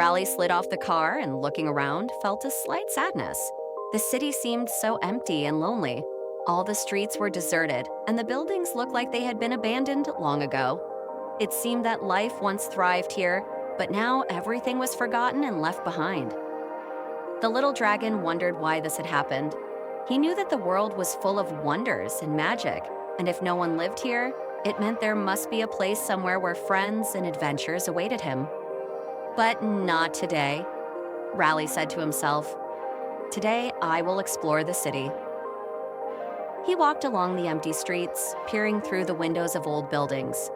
Raleigh slid off the car and, looking around, felt a slight sadness. The city seemed so empty and lonely. All the streets were deserted, and the buildings looked like they had been abandoned long ago. It seemed that life once thrived here, but now everything was forgotten and left behind. The little dragon wondered why this had happened. He knew that the world was full of wonders and magic, and if no one lived here, it meant there must be a place somewhere where friends and adventures awaited him. But not today, Raleigh said to himself. Today, I will explore the city. He walked along the empty streets, peering through the windows of old buildings.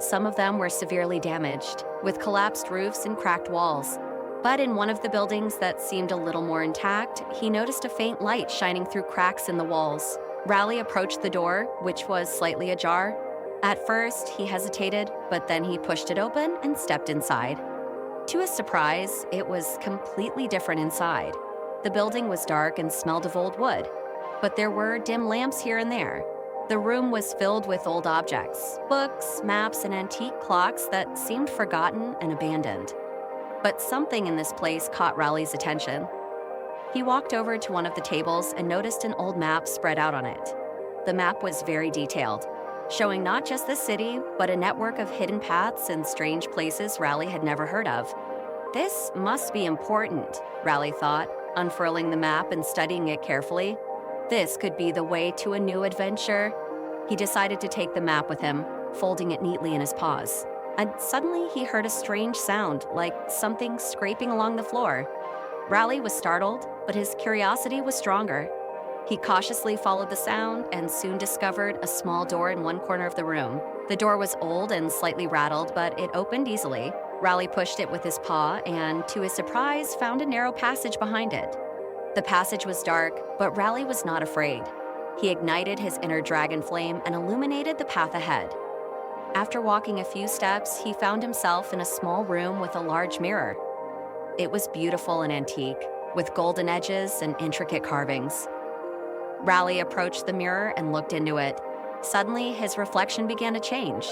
Some of them were severely damaged, with collapsed roofs and cracked walls. But in one of the buildings that seemed a little more intact, he noticed a faint light shining through cracks in the walls. Raleigh approached the door, which was slightly ajar. At first, he hesitated, but then he pushed it open and stepped inside. To his surprise, it was completely different inside. The building was dark and smelled of old wood, but there were dim lamps here and there. The room was filled with old objects, books, maps, and antique clocks that seemed forgotten and abandoned. But something in this place caught Raleigh's attention. He walked over to one of the tables and noticed an old map spread out on it. The map was very detailed, showing not just the city, but a network of hidden paths and strange places Raleigh had never heard of. This must be important, Raleigh thought, unfurling the map and studying it carefully. This could be the way to a new adventure. He decided to take the map with him, folding it neatly in his paws. And suddenly he heard a strange sound, like something scraping along the floor. Raleigh was startled, but his curiosity was stronger. He cautiously followed the sound and soon discovered a small door in one corner of the room. The door was old and slightly rattled, but it opened easily. Raleigh pushed it with his paw and, to his surprise, found a narrow passage behind it. The passage was dark, but Raleigh was not afraid. He ignited his inner dragon flame and illuminated the path ahead. After walking a few steps, he found himself in a small room with a large mirror. It was beautiful and antique, with golden edges and intricate carvings. Raleigh approached the mirror and looked into it. Suddenly, his reflection began to change.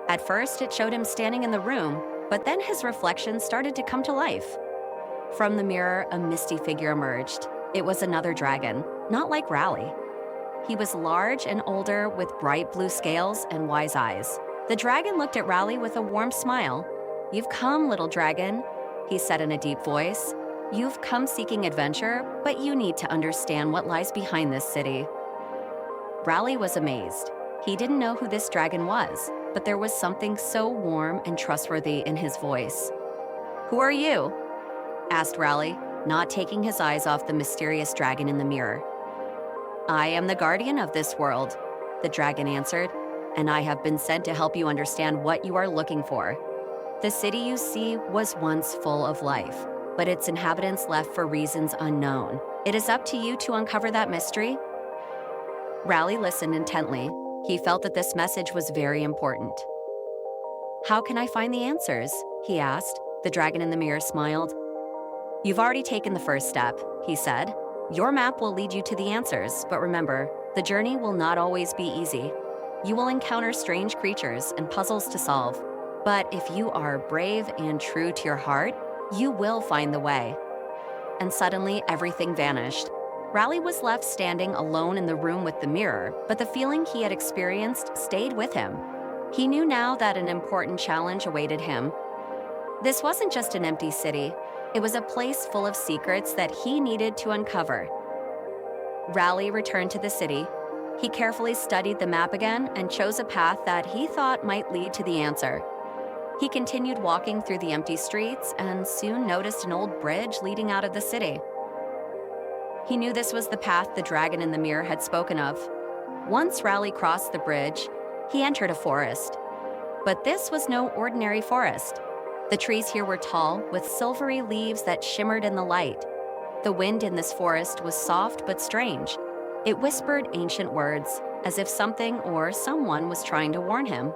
At first, it showed him standing in the room, but then his reflection started to come to life. From the mirror, a misty figure emerged. It was another dragon, not like Raleigh. He was large and older, with bright blue scales and wise eyes. The dragon looked at Raleigh with a warm smile. "You've come, little dragon," he said in a deep voice. "You've come seeking adventure, but you need to understand what lies behind this city." Raleigh was amazed. He didn't know who this dragon was, but there was something so warm and trustworthy in his voice. "Who are you?" asked Raleigh, not taking his eyes off the mysterious dragon in the mirror. "I am the guardian of this world," the dragon answered, "and I have been sent to help you understand what you are looking for. The city you see was once full of life, but its inhabitants left for reasons unknown. It is up to you to uncover that mystery." Raleigh listened intently. He felt that this message was very important. "How can I find the answers?" he asked. The dragon in the mirror smiled. "You've already taken the first step," he said. "Your map will lead you to the answers, but remember, the journey will not always be easy. You will encounter strange creatures and puzzles to solve. But if you are brave and true to your heart, you will find the way." And suddenly, everything vanished. Raleigh was left standing alone in the room with the mirror, but the feeling he had experienced stayed with him. He knew now that an important challenge awaited him. This wasn't just an empty city. It was a place full of secrets that he needed to uncover. Raleigh returned to the city. He carefully studied the map again and chose a path that he thought might lead to the answer. He continued walking through the empty streets and soon noticed an old bridge leading out of the city. He knew this was the path the dragon in the mirror had spoken of. Once Raleigh crossed the bridge, he entered a forest. But this was no ordinary forest. The trees here were tall, with silvery leaves that shimmered in the light. The wind in this forest was soft but strange. It whispered ancient words, as if something or someone was trying to warn him.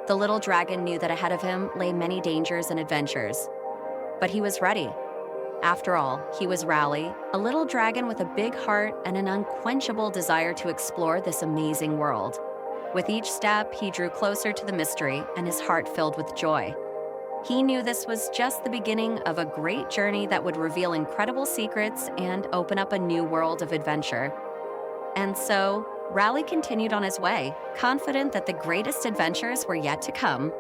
The little dragon knew that ahead of him lay many dangers and adventures. But he was ready. After all, he was Raleigh, a little dragon with a big heart and an unquenchable desire to explore this amazing world. With each step, he drew closer to the mystery and his heart filled with joy. He knew this was just the beginning of a great journey that would reveal incredible secrets and open up a new world of adventure. And so, Raleigh continued on his way, confident that the greatest adventures were yet to come.